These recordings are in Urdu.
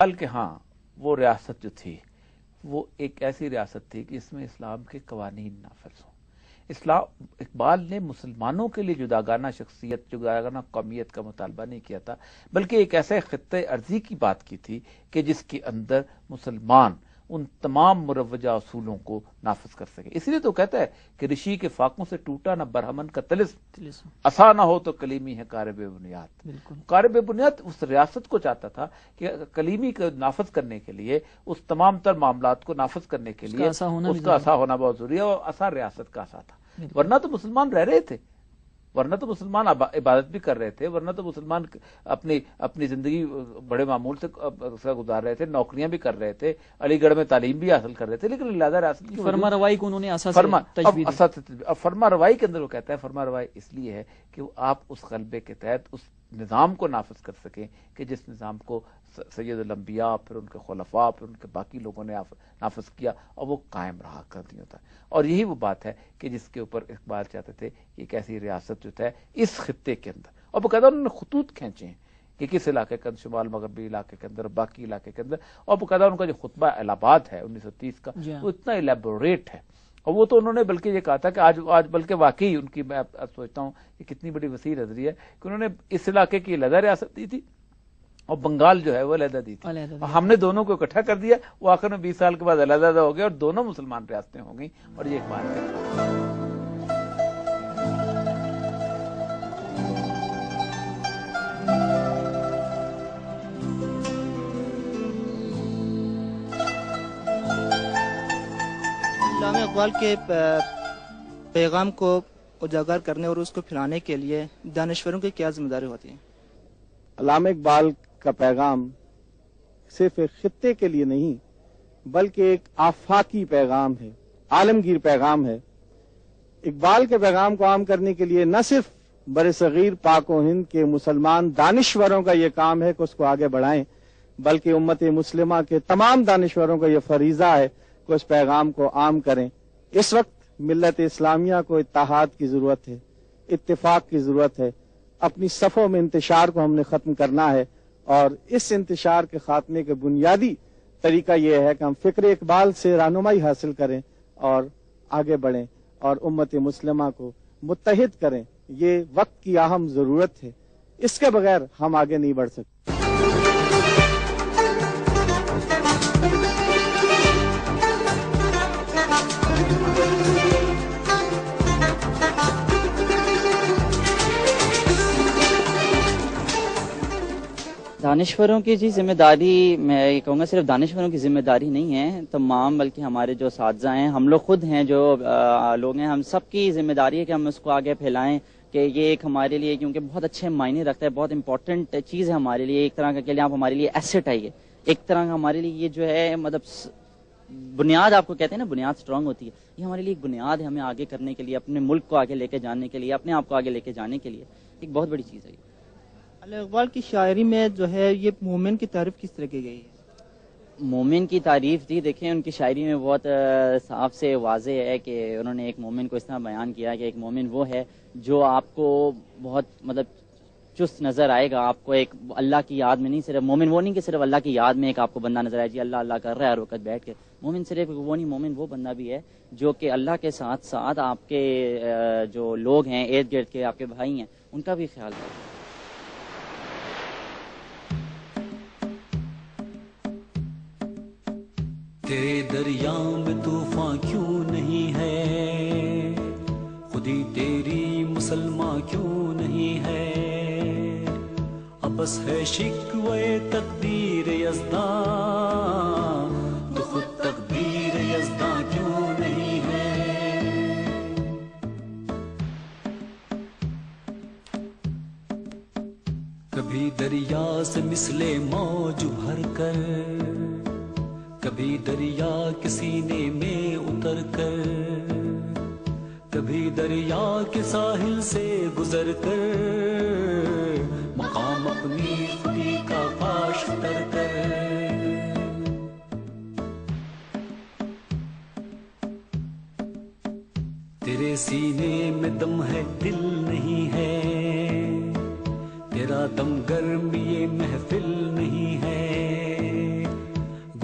بلکہ ہاں وہ ریاست جو تھی وہ ایک ایسی ریاست تھی کہ اس میں اسلام کے قوانین نافذ ہوں. اقبال نے مسلمانوں کے لیے جداگانہ شخصیت، جداگانہ قومیت کا مطالبہ نہیں کیا تھا، بلکہ ایک ایسے خطے ارضی کی بات کی تھی کہ جس کے اندر مسلمان ان تمام مروجہ اصولوں کو نافذ کر سکے. اس لیے تو کہتا ہے کہ رشی کے فاقوں سے ٹوٹا نہ برہمن کا طلسم، عصا نہ ہو تو کلیمی ہے کار بے بنیاد. کار بے بنیاد اس ریاست کو چاہتا تھا کہ کلیمی کو نافذ کرنے کے لیے، اس تمام تر معاملات کو نافذ کرنے کے لیے اس کا عصا ہونا بہت ضروری ہے، اور عصا ریاست کا عصا تھا. ورنہ تو مسلمان رہ رہے تھے، ورنہ تو مسلمان عبادت بھی کر رہے تھے، ورنہ تو مسلمان اپنی زندگی بڑے معمول سے گزار رہے تھے، نوکریاں بھی کر رہے تھے، علی گڑھ میں تعلیم بھی حاصل کر رہے تھے. لیکن لہذا ریاست کی فرما روائی کو انہوں نے فرما روائی کے اندر وہ کہتا ہے فرما روائی اس لیے ہے کہ آپ اس غلبے کے تحت اس نظام کو نافذ کر سکیں کہ جس نظام کو سید الانبیاء، پھر ان کے خلفاء، پھر ان کے باقی لوگوں نے نافذ کیا اور وہ قائم رہا کر دیا تھا. اور یہی وہ بات ہے کہ جس کے اوپر اقبال چاہتے تھے کہ ایک ایسی ریاست جو ہے اس خطے کے اندر، اور باقاعدہ انہوں نے خطوط کھینچے ہیں کہ کس علاقے کے اندر، شمال مغربی علاقے کے اندر، باقی علاقے کے اندر. اور باقاعدہ ان کا جو خطبہ الہ آباد ہے 1930 کا، وہ اتنا الیبوریٹ ہے. اور وہ تو انہوں نے بلکہ یہ کہا تھا کہ آج بلکہ واقعی ان کی، میں سوچتا ہوں کہ کتنی بڑی وسیع نظری ہے کہ انہوں نے اس علاقے کی علیحدہ ریاست دی تھی اور بنگال جو ہے وہ علیحدہ دی تھی. ہم نے دونوں کو اکٹھا کر دیا، وہ آخر میں 20 سال کے بعد علیحدہ ہو گیا اور دونوں مسلمان ریاستیں ہو گئیں. اور یہ ایک بات ہے. علامہ اقبال کے پیغام کو اجاگر کرنے اور اس کو پھیلانے کے لیے دانشوروں کی کیا ذمہ داری ہوتی ہے؟ علامہ اقبال کا پیغام صرف ایک خطے کے لیے نہیں بلکہ ایک آفاقی پیغام ہے، عالمگیر پیغام ہے. اقبال کے پیغام کو عام کرنے کے لیے نہ صرف برصغیر پاک و ہند کے مسلمان دانشوروں کا یہ کام ہے کہ اس کو آگے بڑھائیں، بلکہ امت مسلمہ کے تمام دانشوروں کا یہ فریضہ ہے کہ اس پیغام کو عام کریں. اس وقت ملت اسلامیہ کو اتحاد کی ضرورت ہے، اتفاق کی ضرورت ہے. اپنی صفوں میں انتشار کو ہم نے ختم کرنا ہے، اور اس انتشار کے خاتمے کے بنیادی طریقہ یہ ہے کہ ہم فکر اقبال سے رہنمائی حاصل کریں اور آگے بڑھیں اور امت مسلمہ کو متحد کریں. یہ وقت کی اہم ضرورت ہے، اس کے بغیر ہم آگے نہیں بڑھ سکتے. دانشوروں کی ذمہ داری، میں یہ کہوں گا صرف دانشوروں کی ذمہ داری نہیں ہے تمام، بلکہ ہمارے جو اساتذہ ہیں، ہم لوگ خود ہیں، جو لوگ ہیں، ہم سب کی ذمہ داری ہے کہ ہم اس کو آگے پھیلائیں. کہ یہ ایک ہمارے لیے کیونکہ بہت اچھے معنی رکھتا ہے، بہت امپورٹنٹ چیز ہے ہمارے لیے. ایک طرح کا کہ آپ ہمارے لیے ایسٹ آئیے، ایک طرح کا ہمارے لیے یہ جو ہے مطلب بنیاد، آپ کو کہتے ہیں نا بنیاد اسٹرانگ ہوتی ہے، یہ ہمارے لیے ایک بنیاد ہے ہمیں آگے کرنے کے لیے، اپنے ملک کو آگے لے کے جانے کے لیے، اپنے آپ کو آگے لے کے جانے کے لیے ایک بہت بڑی چیز ہے. علامہ اقبال کی شاعری میں جو ہے یہ مومن کی تعریف کس طرح کی گئی ہے؟ مومن کی تعریف دی، دیکھیں ان کی شاعری میں بہت صاف سے واضح ہے کہ انہوں نے ایک مومن کو اس طرح بیان کیا کہ ایک مومن وہ ہے جو آپ کو بہت مطلب چست نظر آئے گا. آپ کو ایک اللہ کی یاد میں نہیں، صرف مومن وہ نہیں کہ صرف اللہ کی یاد میں ایک آپ کو بندہ نظر آئے جی اللہ اللہ کر رہا ہے ہر وقت بیٹھ کے. مومن صرف وہ نہیں، مومن وہ بندہ بھی ہے جو کہ اللہ کے ساتھ ساتھ آپ کے جو لوگ ہیں ارد گرد کے آپ کے بھائی ہیں ان کا بھی خیال رکھے. تیرے دریا میں طوفان کیوں نہیں ہے، خودی تیری مسلمان کیوں نہیں ہے، ابس ہے شکوے تقدیر یزداں تو خود تقدیر یزداں کیوں نہیں ہے. کبھی دریا سے مثل موج بھر کر، کبھی دریا کے سینے میں اتر کر، کبھی دریا کے ساحل سے گزر کر، مقام اپنی خودی کا پاش کر کر. تیرے سینے میں دم ہے دل نہیں ہے، تیرا دم گرم یہ محفل نہیں ہے،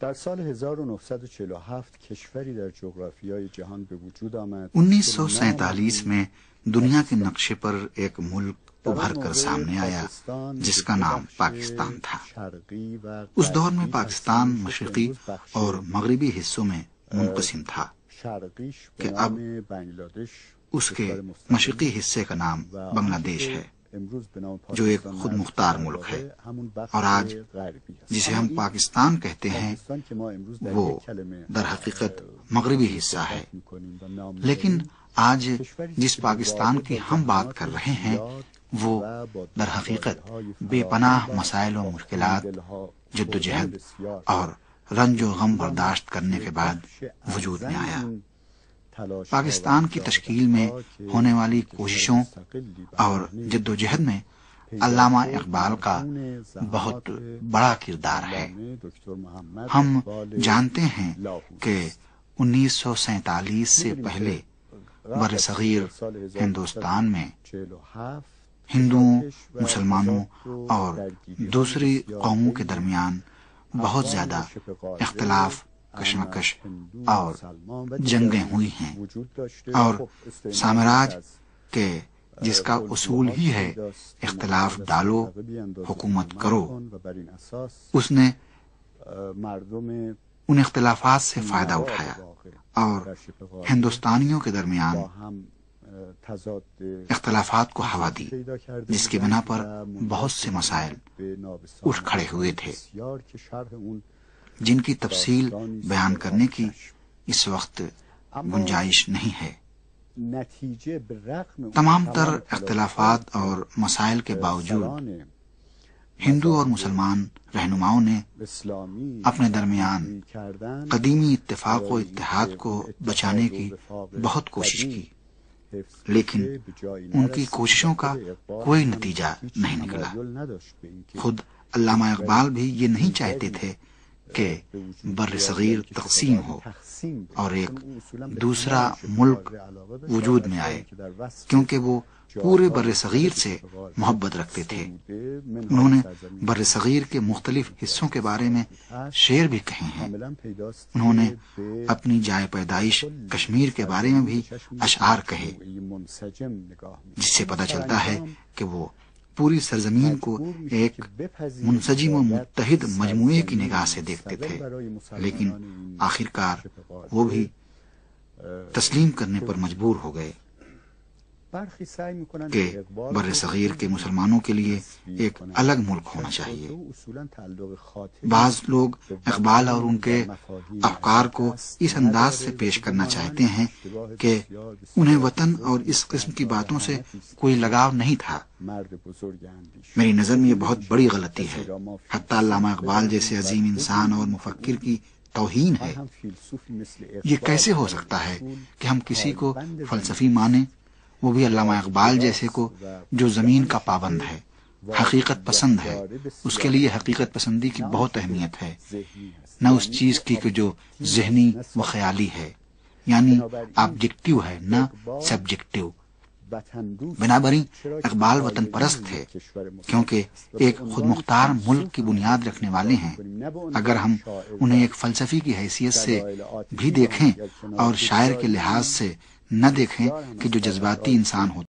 در سال 1947 کشوری در جغرافیای جهان به وجود آمد 1947 میں دنیا کے نقشے پر ایک ملک ابھر کر سامنے آیا جس کا نام پاکستان تھا۔ اس دور میں پاکستان مشرقی اور مغربی حصوں میں منقسم تھا کہ اب اس کے مشرقی حصے کا نام بنگلہ دیش ہے جو ایک خود مختار ملک ہے، اور آج جسے ہم پاکستان کہتے ہیں وہ در حقیقت مغربی حصہ ہے۔ لیکن آج جس پاکستان کی ہم بات کر رہے ہیں وہ در حقیقت بے پناہ مسائل و مشکلات، جدوجہد اور رنج و غم برداشت کرنے کے بعد وجود میں آیا۔ پاکستان کی تشکیل میں ہونے والی کوششوں اور جدوجہد میں علامہ اقبال کا بہت بڑا کردار ہے۔ ہم جانتے ہیں کہ 1947 سے پہلے برصغیر ہندوستان میں ہندوؤں، مسلمانوں اور دوسری قوموں کے درمیان بہت زیادہ اختلاف، کشمکش اور جنگیں ہوئی ہیں، اور سامراج کے جس کا اصول ہی ہے اختلاف ڈالو، حکومت کرو، اس نے ان اختلافات سے فائدہ اٹھایا اور ہندوستانیوں کے درمیان اختلافات کو ہوا دی، جس کی بنا پر بہت سے مسائل اٹھ کھڑے ہوئے تھے جن کی تفصیل بیان کرنے کی اس وقت گنجائش نہیں ہے۔ تمام تر اختلافات اور مسائل کے باوجود ہندو اور مسلمان رہنماؤں نے اپنے درمیان قدیمی اتفاق و اتحاد کو بچانے کی بہت کوشش کی، لیکن ان کی کوششوں کا کوئی نتیجہ نہیں نکلا۔ خود علامہ اقبال بھی یہ نہیں چاہتے تھے کہ بر صغیر تقسیم ہو اور ایک دوسرا ملک وجود میں آئے، کیونکہ وہ پورے بر صغیر سے محبت رکھتے تھے۔ انہوں نے بر صغیر کے مختلف حصوں کے بارے میں شعر بھی کہے ہیں۔ انہوں نے اپنی جائے پیدائش کشمیر کے بارے میں بھی اشعار کہے، جس سے پتہ چلتا ہے کہ وہ پوری سرزمین کو ایک منسجم و متحد مجموعے کی نگاہ سے دیکھتے تھے، لیکن آخرکار وہ بھی تسلیم کرنے پر مجبور ہو گئے کہ بر صغیر کے مسلمانوں کے لیے ایک الگ ملک ہونا چاہیے۔ بعض لوگ اقبال اور ان کے افکار کو اس انداز سے پیش کرنا چاہتے ہیں کہ انہیں وطن اور اس قسم کی باتوں سے کوئی لگاؤ نہیں تھا۔ میری نظر میں یہ بہت بڑی غلطی ہے۔ حتیٰ علامہ اقبال جیسے عظیم انسان اور مفکر کی توہین ہے۔ یہ کیسے ہو سکتا ہے کہ ہم کسی کو فلسفی مانیں، وہ بھی علامہ اقبال جیسے کو جو زمین کا پابند ہے، حقیقت پسند ہے۔ اس کے لیے حقیقت پسندی کی بہت اہمیت ہے، نہ اس چیز کی کہ جو ذہنی و خیالی ہے، یعنی آبجیکٹو ہے نہ سبجیکٹو۔ بنابراین اقبال وطن پرست تھے کیونکہ ایک خود مختار ملک کی بنیاد رکھنے والے ہیں۔ اگر ہم انہیں ایک فلسفی کی حیثیت سے بھی دیکھیں اور شاعر کے لحاظ سے نہ دیکھیں کہ جو جذباتی انسان ہوتا